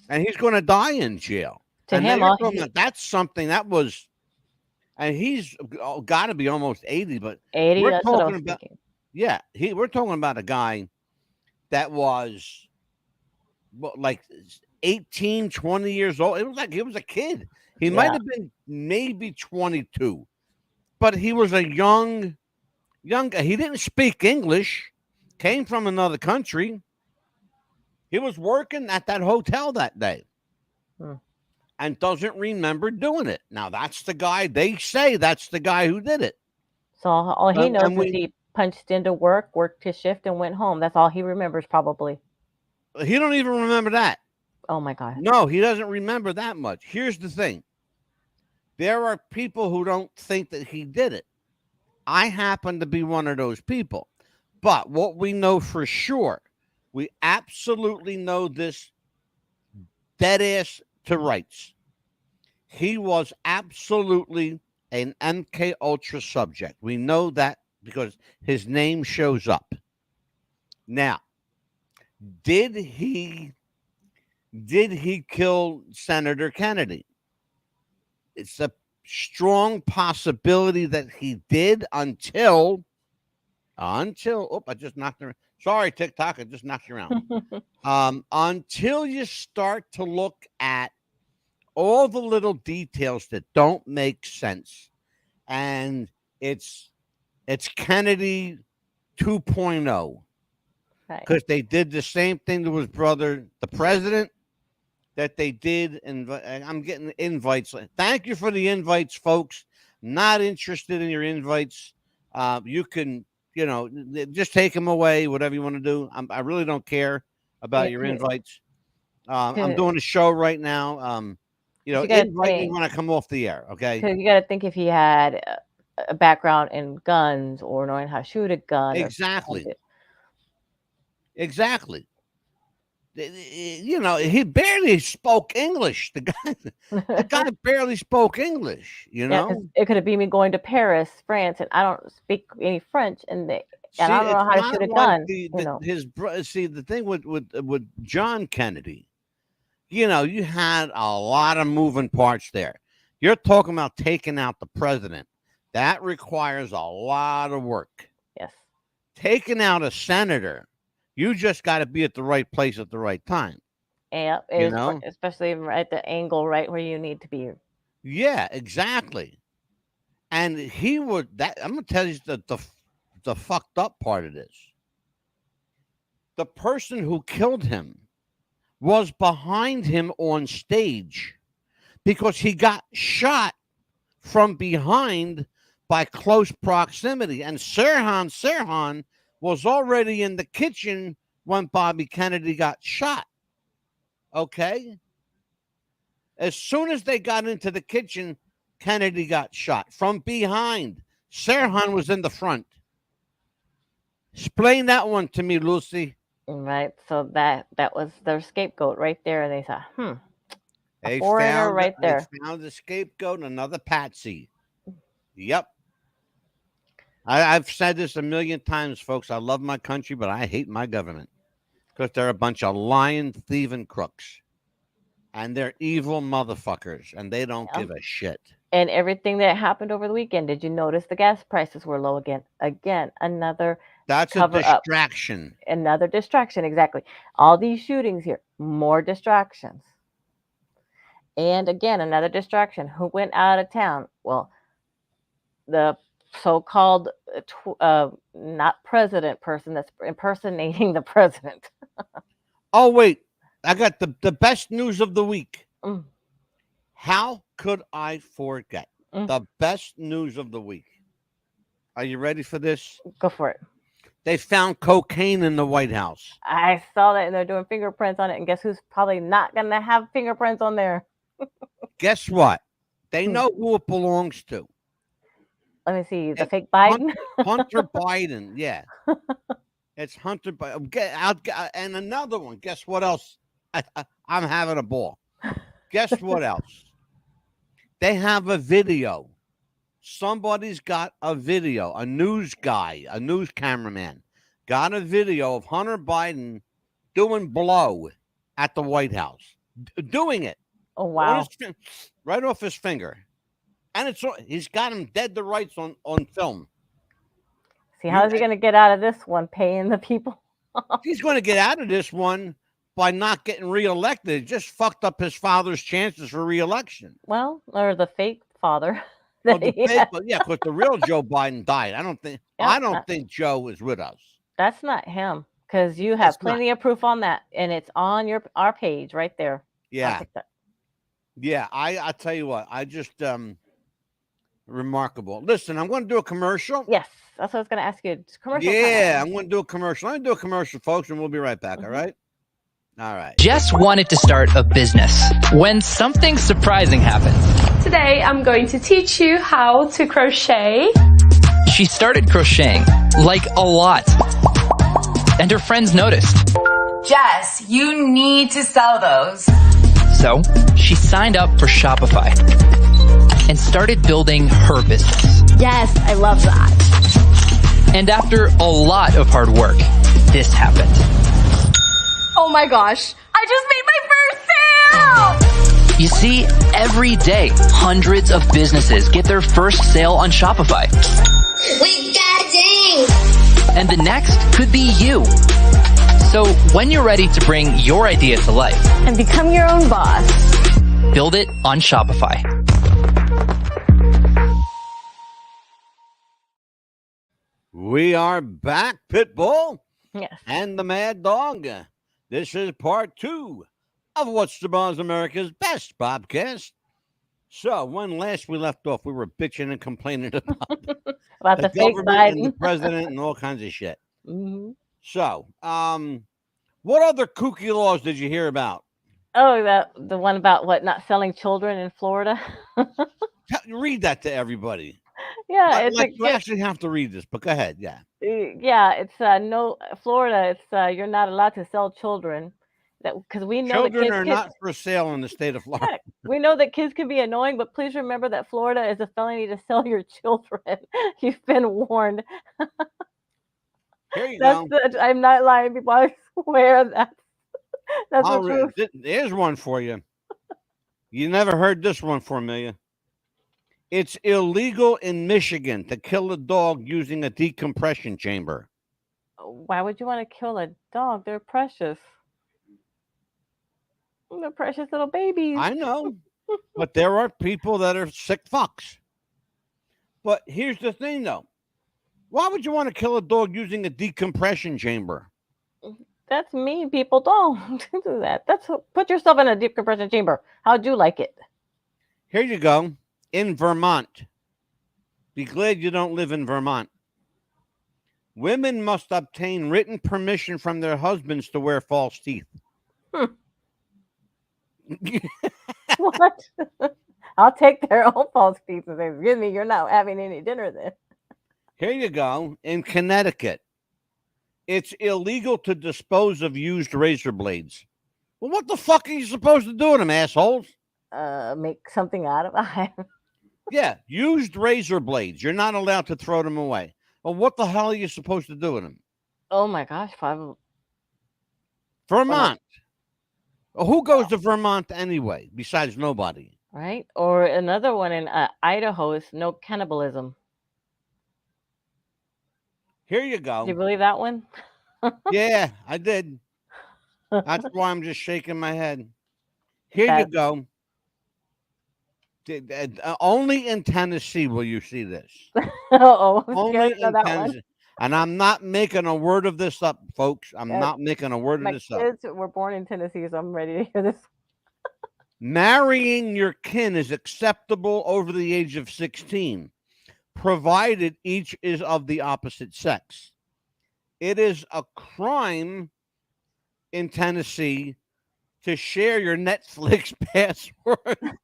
And he's going to die in jail. to And him. you're talking about, that's something that was, and he's got to be almost 80, but 80. we're That's what I talking was about, thinking. yeah, we're talking about a guy that was like 18, 20 years old. It was like he was a kid. He might Yeah. have been maybe 22, but he was a young Young guy. He didn't speak English. Came from another country. He was working at that hotel that day Hmm. and doesn't remember doing it. Now that's the guy. They say that's the guy who did it. So all he knows And is he punched into work, worked his shift, and went home. That's all he remembers, probably. he don't even remember that. Oh my God. No, he doesn't remember that much. Here's the thing. There are people who don't think that he did it. I happen to be one of those people. But what we know for sure, we absolutely know this dead ass to rights. He was absolutely an MK Ultra subject. We know that because his name shows up. Now, did he kill Senator Kennedy? It's a strong possibility that he did until oh, I just knocked her. Sorry, TikTok, I just knocked you around. Until you start to look at all the little details that don't make sense, and it's Kennedy 2.0 Right. because they did the same thing to his brother, the president, that they did. And I'm getting invites. Thank you for the invites, folks. Not interested in your invites. You can, just take them away, whatever you want to do. I really don't care about your invites. I'm doing a show right now. Invite me when I come off the air, okay? Because you got to think if he had a background in guns or knowing how to shoot a gun. Exactly. Exactly. He barely spoke English. The guy barely spoke English. Yeah, it could have been me going to Paris, France, and I don't speak any French, and I don't know how to shoot a gun. The thing with John Kennedy, you had a lot of moving parts there. You're talking about taking out the president. That requires a lot of work. Yes. Taking out a senator, you just got to be at the right place at the right time. Yeah, especially at the angle right where you need to be. Yeah, exactly. And he would that. I'm gonna tell you the fucked up part of this. The person who killed him was behind him on stage because he got shot from behind by close proximity. And Sirhan was already in the kitchen when Bobby Kennedy got shot. Okay? As soon as they got into the kitchen, Kennedy got shot from behind. Sirhan was in the front. Explain that one to me, Lucy. Right. So that was their scapegoat right there. And they thought, a foreigner right there. They found the scapegoat, another patsy. Yep. I've said this a million times, folks. I love my country, but I hate my government because they're a bunch of lying, thieving crooks. And they're evil motherfuckers, and they don't give a shit. And everything that happened over the weekend, did you notice the gas prices were low again? Again, another That's a distraction. Another distraction, exactly. All these shootings here, more distractions. And again, another distraction. Who went out of town? Well, the so-called not president person that's impersonating the president. Oh, wait. I got the best news of the week. How could I forget? The best news of the week. Are you ready for this? Go for it. They found cocaine in the White House. I saw that, and they're doing fingerprints on it. And guess who's probably not going to have fingerprints on there? Guess what? They know who it belongs to. Let me see. The fake Biden? Hunter Biden. Yeah. It's Hunter Biden. And another one. Guess what else? I'm having a ball. Guess what else? They have a video. Somebody's got a video. A news guy, a news cameraman, got a video of Hunter Biden doing blow at the White House. Doing it. Oh, wow. Right off his finger. And he's got him dead to rights on film. See, how is he going to get out of this one? Paying the people? He's going to get out of this one by not getting reelected. It just fucked up his father's chances for reelection. Well, or the fake father. Oh, the Yeah, fake one, yeah, because the real Joe Biden died. I don't think. yeah, I don't think Joe is with us. that's not him because you It's have not. plenty of proof on that, and it's on our page right there. I'll Yeah, take that. yeah. I tell you what. I just remarkable. Listen, I'm going to do a commercial. Yes, that's what I was going to ask you. It's commercial Yeah, time. I'm going to do a commercial. I'm going to do a commercial, folks, and we'll be right back. All Hmm. right. All right. Jess wanted to start a business when something surprising happened. Today I'm going to teach you how to crochet. She started crocheting, like a lot. And her friends noticed. Jess, you need to sell those. So she signed up for Shopify and started building her business. Yes, I love that. And after a lot of hard work, this happened. Oh my gosh, I just made my first sale! You see, every day, hundreds of businesses get their first sale on Shopify. We got ding! And the next could be you. So when you're ready to bring your idea to life, And become your own boss. build it on Shopify. We are back, Pitbull Yes. and the Mad Dog. This is part 2 of What's the Buzz, America's Best Popcast. So, when last we left off, we were bitching and complaining about About the the fake government and the Biden. president and all kinds of shit. Hmm. So, what other kooky laws did you hear about? Oh, the one about what not selling children in Florida. Read that to everybody. Yeah, it's Like, you actually have to read this, but go ahead. Yeah. yeah, it's no Florida. It's you're not allowed to sell children. That because we know that Children kids are can, not for sale in the state of Florida. yeah, we know that kids can be annoying, but please remember that Florida is a felony to sell your children. You've been warned. Here you That's go. I'm not lying, people. I swear that's the truth. There's one for you. You never heard this one for Amelia. It's illegal in Michigan to kill a dog using a decompression chamber. Why would you want to kill a dog? They're precious. They're precious little babies. I know, but there are people that are sick fucks. But here's the thing, though. Why would you want to kill a dog using a decompression chamber? That's mean. People don't do that. Put yourself in a deep compression chamber. How'd you like it? Here you go. In Vermont. Be glad you don't live in Vermont. Women must obtain written permission from their husbands to wear false teeth. What? I'll take their own false teeth and say, "Excuse me, you're not having any dinner then." Here you go. In Connecticut, it's illegal to dispose of used razor blades. Well, what the fuck are you supposed to do with them, assholes? Make something out of it. Yeah, used razor blades. You're not allowed to throw them away. Well, what the hell are you supposed to do with them? Oh my gosh, probably. Vermont. Well, who goes to Vermont anyway, besides nobody? Right? Or another one in Idaho is no cannibalism. Here you Do you go. believe that one? Yeah, I did. That's why I'm just shaking my head. Here you That- go. Only in Tennessee will you see this. Oh, I'm Only scared of in that one. Tennessee. And I'm not making a word of this up, folks. I'm Yeah, not making a word of My this up. kids were born in Tennessee, so I'm ready to hear this. Marrying your kin is acceptable over the age of 16, provided each is of the opposite sex. It is a crime in Tennessee to share your Netflix password.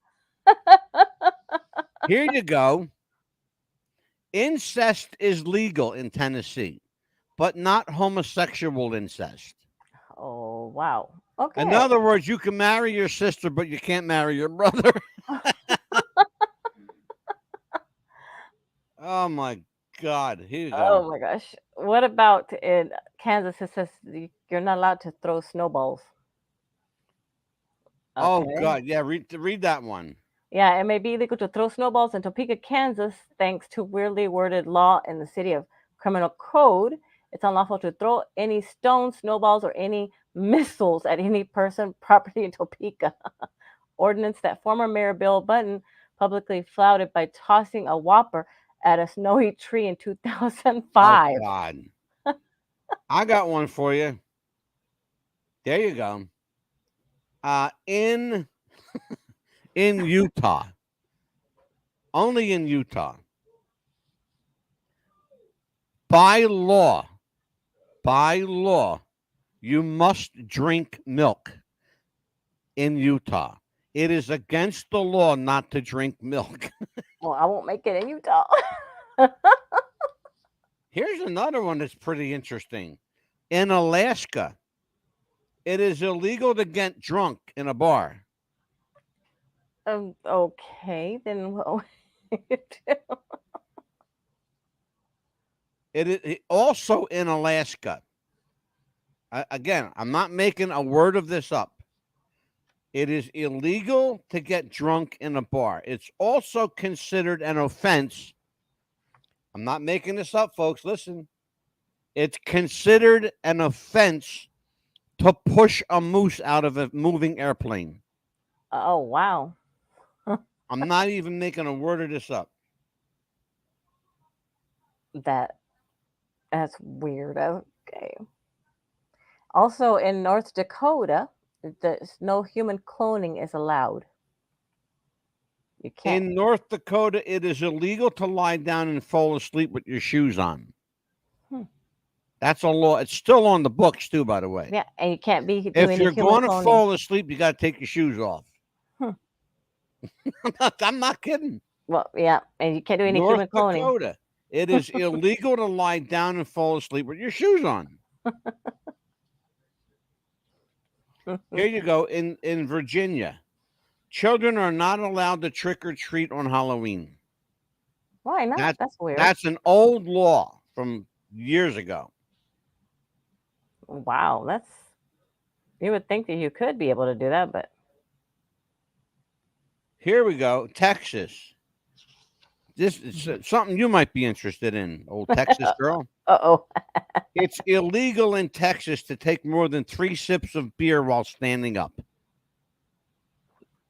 Here you go. Incest is legal in Tennessee, but not homosexual incest. Oh, wow. Okay. In other words, you can marry your sister, but you can't marry your brother. Oh my God. Here you go. Oh my gosh. What about in Kansas? It says you're not allowed to throw snowballs. Oh Okay. God. Yeah, read that one. Yeah, it may be illegal to throw snowballs in Topeka, Kansas, thanks to weirdly worded law in the city of criminal code. It's unlawful to throw any stones, snowballs, or any missiles at any person, property in Topeka. Ordinance that former Mayor Bill Button publicly flouted by tossing a Whopper at a snowy tree in Oh 2005. God. I got one for you. There you go. In Utah. Only in Utah. By law, you must drink milk in Utah. It is against the law not to drink milk. Well, I won't make it in Utah. Here's another one that's pretty interesting. In Alaska, it is illegal to get drunk in a bar. Okay, then what will you do? It is also in Alaska. Again, I'm not making a word of this up. It is illegal to get drunk in a bar. It's also considered an offense. I'm not making this up, folks. Listen. It's considered an offense to push a moose out of a moving airplane. Oh, wow. I'm not even making a word of this up. That's weird. Okay. Also, in North Dakota, no human cloning is allowed. You can't. In North Dakota, it is illegal to lie down and fall asleep with your shoes on. That's a law. It's still on the books, too, by the way. Yeah, and you can't be doing If you're human going to cloning. fall asleep, you got to take your shoes off. I'm not kidding. Well, yeah, and you can't do any human North cloning. Dakota, it is illegal to lie down and fall asleep with your shoes on. Here you go. In Virginia, children are not allowed to trick or treat on Halloween. Why not? That's weird. That's an old law from years ago. Wow, you would think that you could be able to do that, but Here we go. Texas. This is something you might be interested in, old Texas girl. uh-oh. It's illegal in Texas to take more than 3 sips of beer while standing up.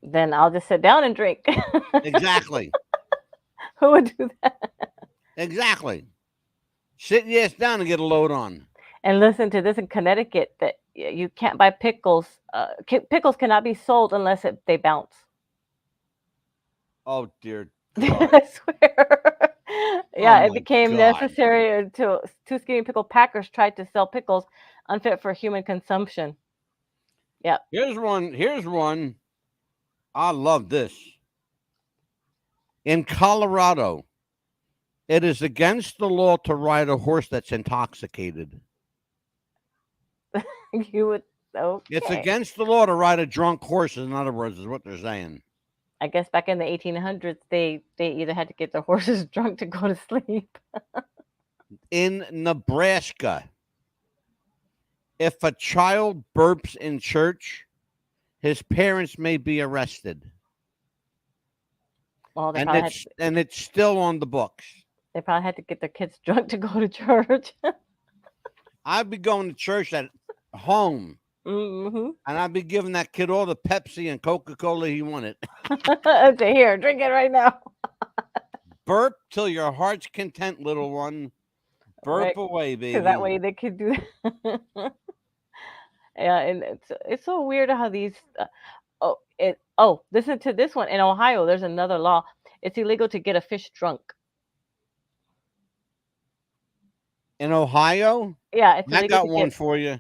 Then I'll just sit down and drink. Exactly. Who would do that? Exactly. Sit your ass down and get a load on. And listen to this in Connecticut that you can't buy pickles. Pickles cannot be sold unless they bounce. Oh, dear. I swear. Yeah, Oh it my became God. necessary until 2 skinny pickle packers tried to sell pickles unfit for human consumption. Yeah. Here's one. I love this. In Colorado, it is against the law to ride a horse that's intoxicated. You would. Okay. It's against the law to ride a drunk horse, in other words, is what they're saying. I guess back in the 1800s, they either had to get their horses drunk to go to sleep. In Nebraska, if a child burps in church, his parents may be arrested. Well, And it's still on the books. they probably had to get their kids drunk to go to church. I'd be going to church at home, Mm-hmm. and I'd be giving that kid all the Pepsi and Coca-Cola he wanted. Here, drink it right now. Burp till your heart's content, little one. Burp Right. away, baby. Because that way they could do that. Yeah, and it's so weird how these. Listen to this one. In Ohio, there's another law. It's illegal to get a fish drunk. In Ohio, Yeah, it's I illegal got to one get. for you.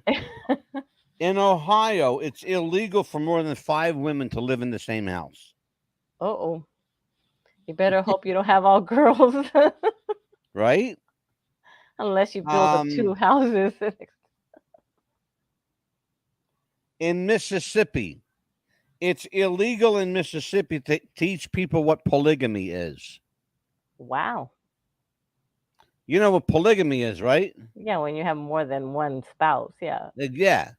In Ohio, it's illegal for more than 5 women to live in the same house. Oh, you better hope you don't have all girls, Right? unless you build 2 houses. In Mississippi, it's illegal in Mississippi to teach people what polygamy is. Wow. You know what polygamy is, right? Yeah, when you have more than one spouse. Yeah. Yeah.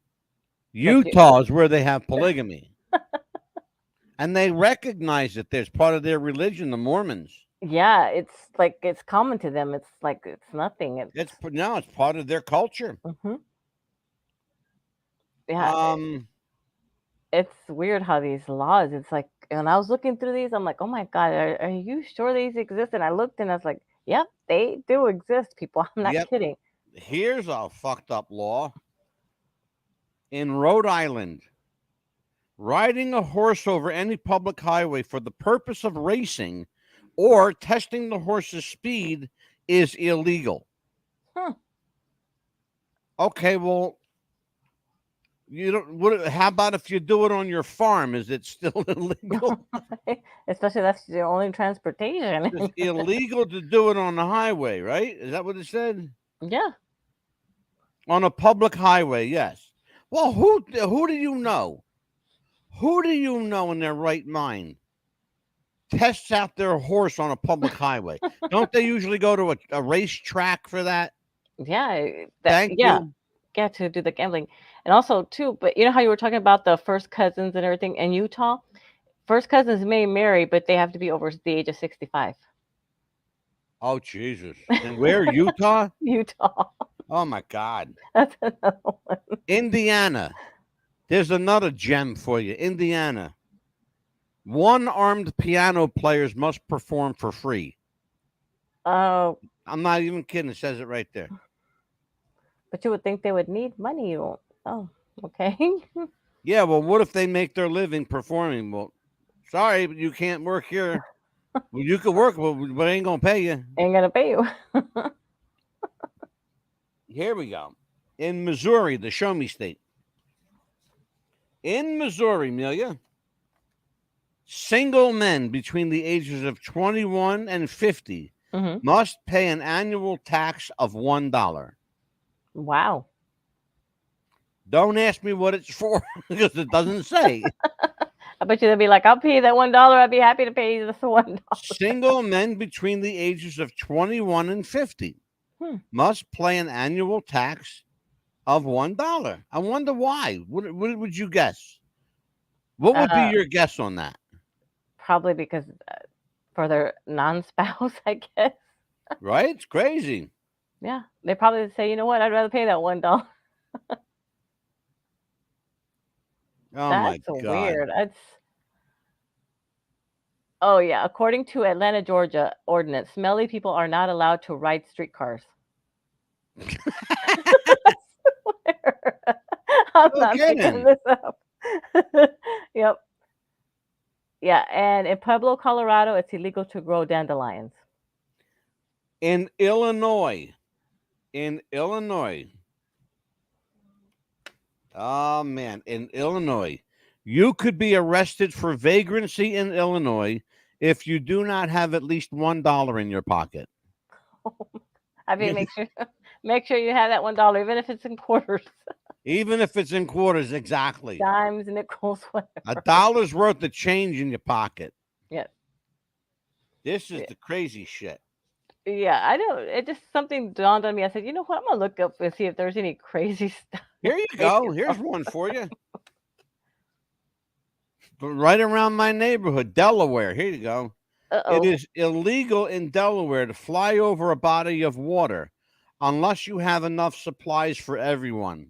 Utah is where they have polygamy. And they recognize it. There's part of their religion, the Mormons. Yeah, it's common to them. It's like it's nothing. It's part of their culture. Mhm. Yeah. It's weird how these laws. It's like and I was looking through these. I'm like, oh my God, are you sure these exist? And I looked and I was like, yep, they do exist, people. I'm not Yep. kidding. Here's a fucked up law. In Rhode Island, riding a horse over any public highway for the purpose of racing or testing the horse's speed is illegal. Huh. Okay, well, you don't. How about if you do it on your farm? Is it still illegal? Especially that's the only transportation. It's illegal to do it on the highway, right? Is that what it said? Yeah. On a public highway, yes. Well, who do you know? Who do you know in their right mind tests out their horse on a public highway? Don't they usually go to a racetrack for that? Yeah. Thank yeah. you. Yeah, to do the gambling. And also too, but you know how you were talking about the first cousins and everything in Utah? First cousins may marry, but they have to be over the age of 65. Oh, Jesus. And where? Utah? Utah. Oh, my God. That's another one. Indiana. There's another gem for you. Indiana. One-armed piano players must perform for free. Oh, I'm not even kidding. It says it right there. but you would think they would need money. You won't. Oh, okay. Yeah, well, what if they make their living performing? Well, sorry, but you can't work here. Well, you could work, but we ain't going to pay you. Ain't gonna pay you. Here we go. In Missouri, the show me state. In Missouri, Amelia, single men between the ages of 21 and 50 Hmm. must pay an annual tax of $1. Wow. Don't ask me what it's for because it doesn't say. I bet you they'd be like, I'll pay you that $1. I'd be happy to pay you this $1. Single men between the ages of 21 and 50 must pay an annual tax of $1. I wonder why. What would you guess? What would be your guess on that? Probably because for their non-spouse, I guess. Right? It's crazy. Yeah, they probably say, you know what? I'd rather pay that $1. Oh, That's my God. weird. Oh yeah. According to Atlanta, Georgia ordinance, smelly people are not allowed to ride streetcars. I swear. I'm No not making kidding. this up. Yep. Yeah, and in Pueblo, Colorado, it's illegal to grow dandelions. In Illinois, oh man, in Illinois, you could be arrested for vagrancy in Illinois if you do not have at least $1 in your pocket. I mean, make sure you have that $1, even if it's in quarters, Even if it's in quarters, exactly. dimes, nickels, whatever. $1 worth of change in your pocket. Yes. This is the crazy shit. Yeah, I know. It just something dawned on me. I said, you know what? I'm gonna look up and see if there's any crazy stuff. Here you go. Here's one for you. Right around my neighborhood, Delaware. Here you go. Uh-oh. It is illegal in Delaware to fly over a body of water unless you have enough supplies for everyone.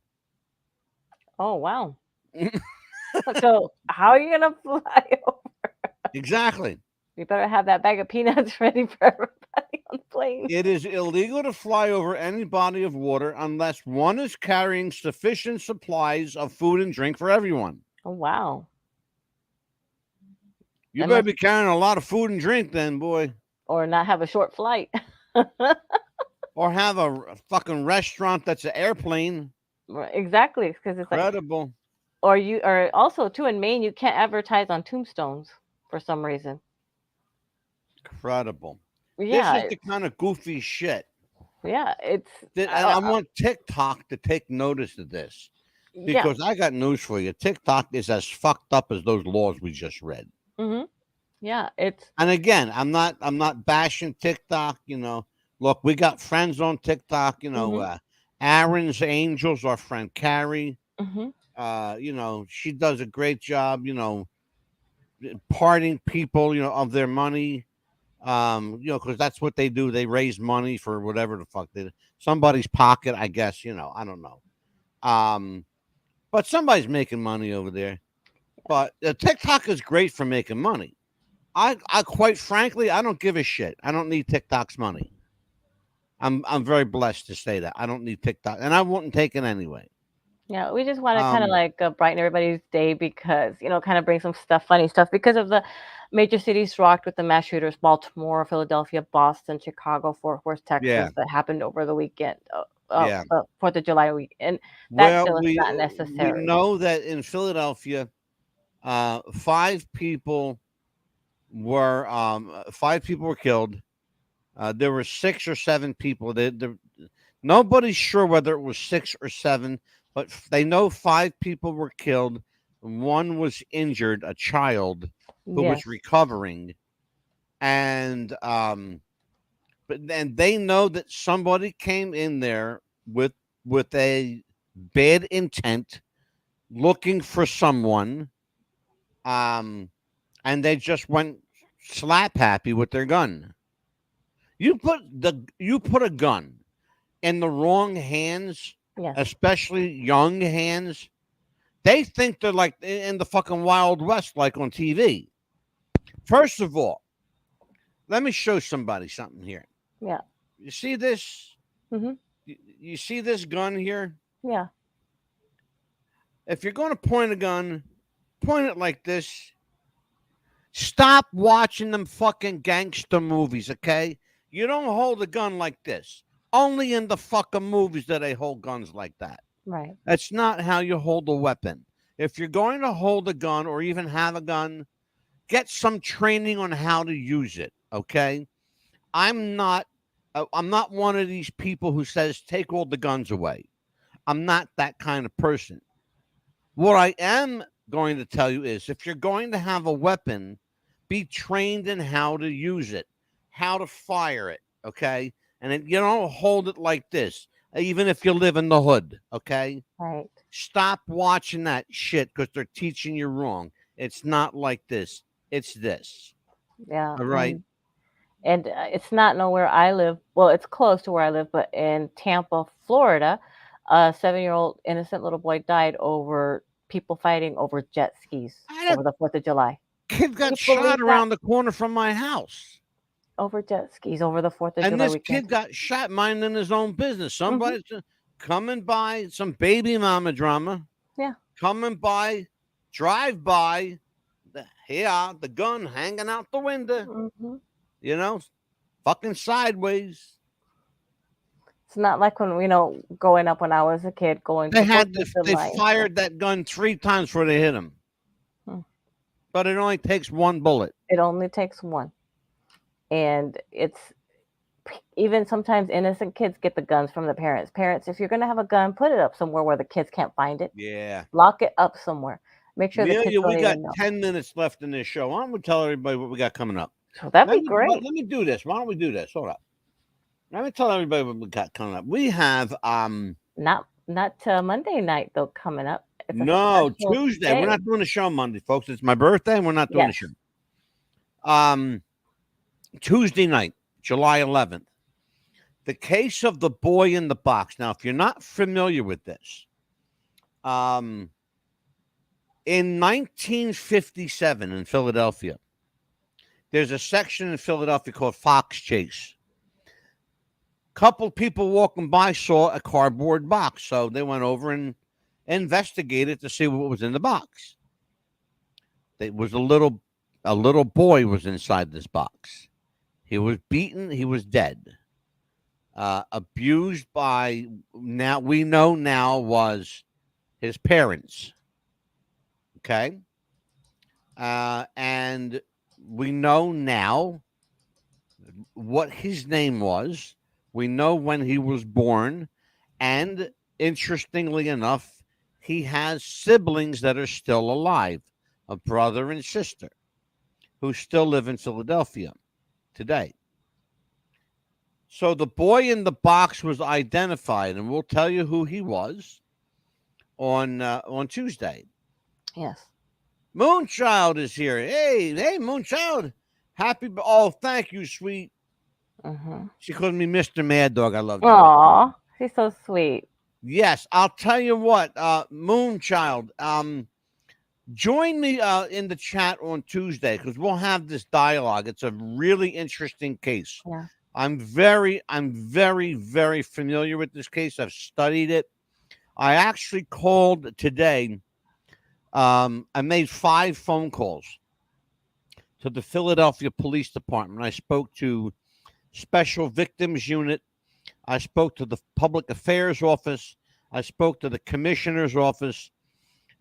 Oh wow. So how are you gonna fly over? Exactly. You better have that bag of peanuts ready for everybody on the plane. It is illegal to fly over any body of water unless one is carrying sufficient supplies of food and drink for everyone. Oh wow. You That better must- be carrying a lot of food and drink then, boy. Or not have a short flight. Or have a fucking restaurant that's an airplane. Exactly, because it's like, Incredible. or also too in Maine, you can't advertise on tombstones for some reason. Incredible. Yeah, This is the kind of goofy shit. yeah, it's And I want TikTok to take notice of this. yeah. Because I got news for you. TikTok is as fucked up as those laws we just read. Mm-hmm. Yeah, it's And again, I'm not bashing TikTok, you know. Look, we got friends on TikTok, you know, Aaron's Angels, our friend Carrie. You know, she does a great job, you know, parting people, you know, of their money. You know, because that's what they do. They raise money for whatever the fuck they somebody's pocket, I guess, you know, I don't know. But somebody's making money over there. But TikTok is great for making money. I quite frankly, I don't give a shit. I don't need TikTok's money. I'm very blessed to say that I don't need TikTok, and I wouldn't take it anyway. Yeah, we just want to kind of Um, like brighten everybody's day because, kind of bring some stuff, funny stuff, because of the major cities rocked with the mass shooters, Baltimore, Philadelphia, Boston, Chicago, Fort Worth, yeah, Texas, that happened over the weekend, yeah. 4th of July week. And that Well, still is not we necessary. know that in Philadelphia, five people were killed. There were 6 or 7 people. Nobody's sure whether it was 6 or 7, but they know 5 people were killed. One was injured, a child who Yes. was recovering, and but then they know that somebody came in there with a bad intent, looking for someone, and they just went slap happy with their gun. You put a gun in the wrong hands, Yes. especially young hands, they think they're like in the fucking Wild West, like on TV. First of all, let me show somebody something here. Yeah. You see this? Mhm. You see this gun here? Yeah. If you're going to point a gun, point it like this. Stop watching them fucking gangster movies, okay? You don't hold a gun like this. Only in the fucking movies do they hold guns like that. Right. That's not how you hold a weapon. If you're going to hold a gun or even have a gun, get some training on how to use it, okay? I'm not one of these people who says take all the guns away. I'm not that kind of person. What I am going to tell you is if you're going to have a weapon, be trained in how to use it, how to fire it, okay? And you don't hold it like this, even if you live in the hood, okay? Right. Stop watching that shit because they're teaching you wrong. It's not like this. It's this. Yeah. All right. And it's not nowhere I live. Well, it's close to where I live, but in Tampa, Florida, a 7-year-old innocent little boy died over people fighting over jet skis over the 4th of July. Kid got you shot believe around the corner from my house. Over jet skis over the 4th of And July this weekend. kid got shot minding his own business. Somebody's coming by, some baby mama drama. Yeah. Coming by, drive by. Here, the gun hanging out the window. Mhm. You know, fucking sideways. It's not like when growing up when I was a kid going. They to had 4th of they July. fired that gun 3 times before they hit him. But it only takes one bullet. It only takes one, and it's even sometimes innocent kids get the guns from the parents. Parents, if you're going to have a gun, put it up somewhere where the kids can't find it. Yeah. Lock it up somewhere. Make sure the kids Amelia, don't we got even know. 10 minutes left in this show. Why don't we tell everybody what we got coming up? So that'd be great. Let me do this. Why don't we do this? Hold up. Let me tell everybody what we got coming up. We have Not Monday night though coming up. It's a no special Tuesday. day. We're not doing a show Monday, folks. It's my birthday, and we're not doing a show. Tuesday night, July 11th. The case of the boy in the box. Now, if you're not familiar with this, in 1957 in Philadelphia, there's a section in Philadelphia called Fox Chase. Couple people walking by saw a cardboard box, so they went over and investigated to see what was in the box. It was a little boy was inside this box. He was beaten. He was dead. Abused by we know now was his parents. Okay. And we know now what his name was. We know when he was born. And interestingly enough, he has siblings that are still alive, a brother and sister, who still live in Philadelphia today. So the boy in the box was identified, and we'll tell you who he was on Tuesday. Yes. Moonchild is here. Hey, Moonchild. Thank you, sweet. She calls me Mr. MadDog. I love that. Aw, she's so sweet. Yes, I'll tell you what, Moonchild. Join me in the chat on Tuesday because we'll have this dialogue. It's a really interesting case. Yeah. I'm very, very familiar with this case. I've studied it. I actually called today. I made 5 phone calls to the Philadelphia Police Department. I spoke to Special Victims Unit. I spoke to the Public Affairs Office. I spoke to the Commissioner's Office.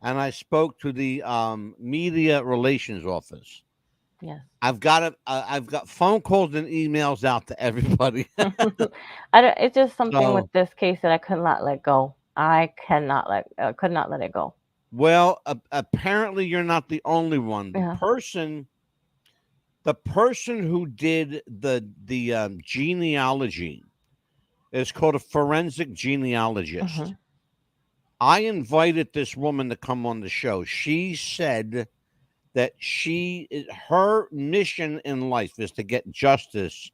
And I spoke to the Media Relations Office. Yes. I've got phone calls and emails out to everybody. It's just something So- with this case that I could not let go. I could not let it go. Well, apparently you're not the only one. Yeah. The person who did the genealogy is called a forensic genealogist. Mhm. I invited this woman to come on the show. She said that her mission in life is to get justice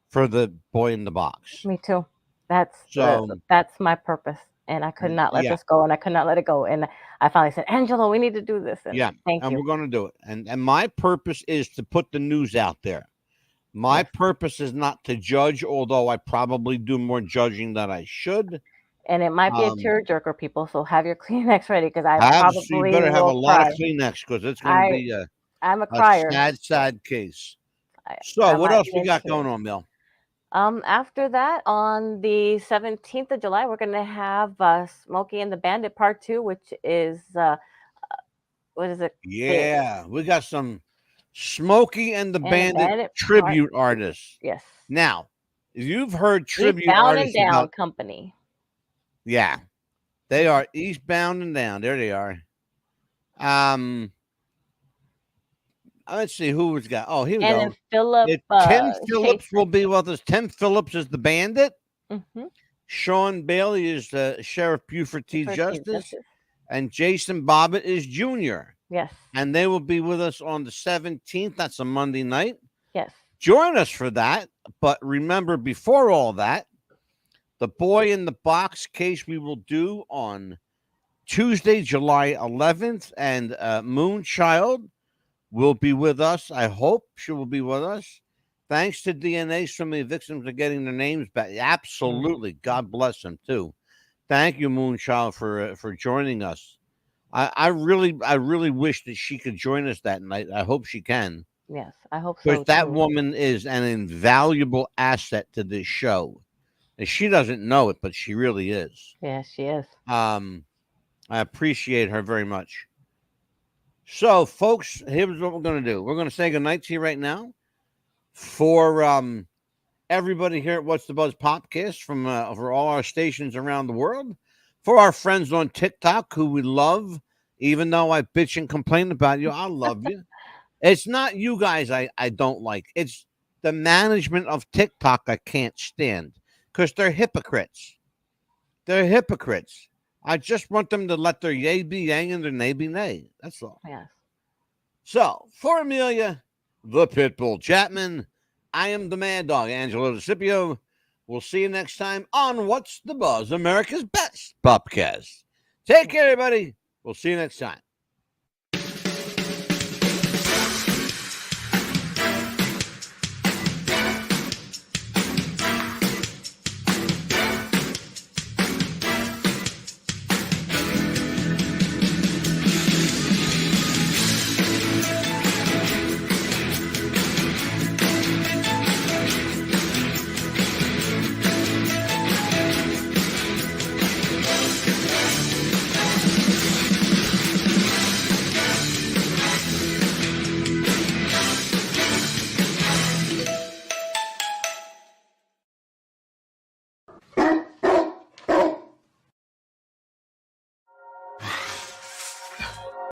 for the boy in the box. Me too. That's my purpose, and I could not let Yeah. this go, and I could not let it go. And I finally said, Angela, we need to do this. And Yeah, thank and you. we're going to do it. And my purpose is to put the news out there. My Yes. purpose is not to judge, although I probably do more judging than I should. And it might be a tearjerker, people. So have your Kleenex ready because I So you probably better have a will lot cry. of Kleenex because it's going to be I'm a a crier. sad case. I So what might else be we a got tear. going on, Mel? After that, on the 17th of July, we're gonna have Smokey and the Bandit Part 2, which is what is it? Yeah, we got some Smokey and the And the Bandit Bandit tribute artists. Yes. Now, if you've heard tribute Eastbound and artists Down about, Company. yeah, they are eastbound and down. There they are. Let's see who was got. Oh, here we And go. then Philip. Tim Phillips will be with us. Tim Phillips is the Bandit. Mm-hmm. Sean Bailey is Sheriff Buford T. Justice. And Jason Bobbitt is Junior. Yes. And they will be with us on the 17th. That's a Monday night. Yes. Join us for that. But remember, before all that, the Boy in the Box case we will do on Tuesday, July 11th. And Moonchild will be with us. I hope she will be with us. Thanks to DNA, so many victims are getting their names back. Absolutely. God bless them, too. Thank you, Moonchild, for joining us. I really wish that she could join us that night. I hope she can. Yes, I hope so. Because that too. woman is an invaluable asset to this show. And she doesn't know it, but she really is. Yes, she is. I appreciate her very much. So, folks, here's what we're going to do. We're going to say goodnight to you right now. For everybody here at What's the Buzz Popcast from for all our stations around the world. For our friends on TikTok who we love, even though I bitch and complain about you, I love you. It's not you guys I don't like. It's the management of TikTok I can't stand because they're hypocrites. They're hypocrites. I just want them to let their yay be yang and their nay be nay. That's all. Yes. So, for Amelia, the Pitbull Chapman, I am the MadDog, Angelo DeCipio. We'll see you next time on What's the Buzz, America's Best Popcast. Take care, everybody. We'll see you next time.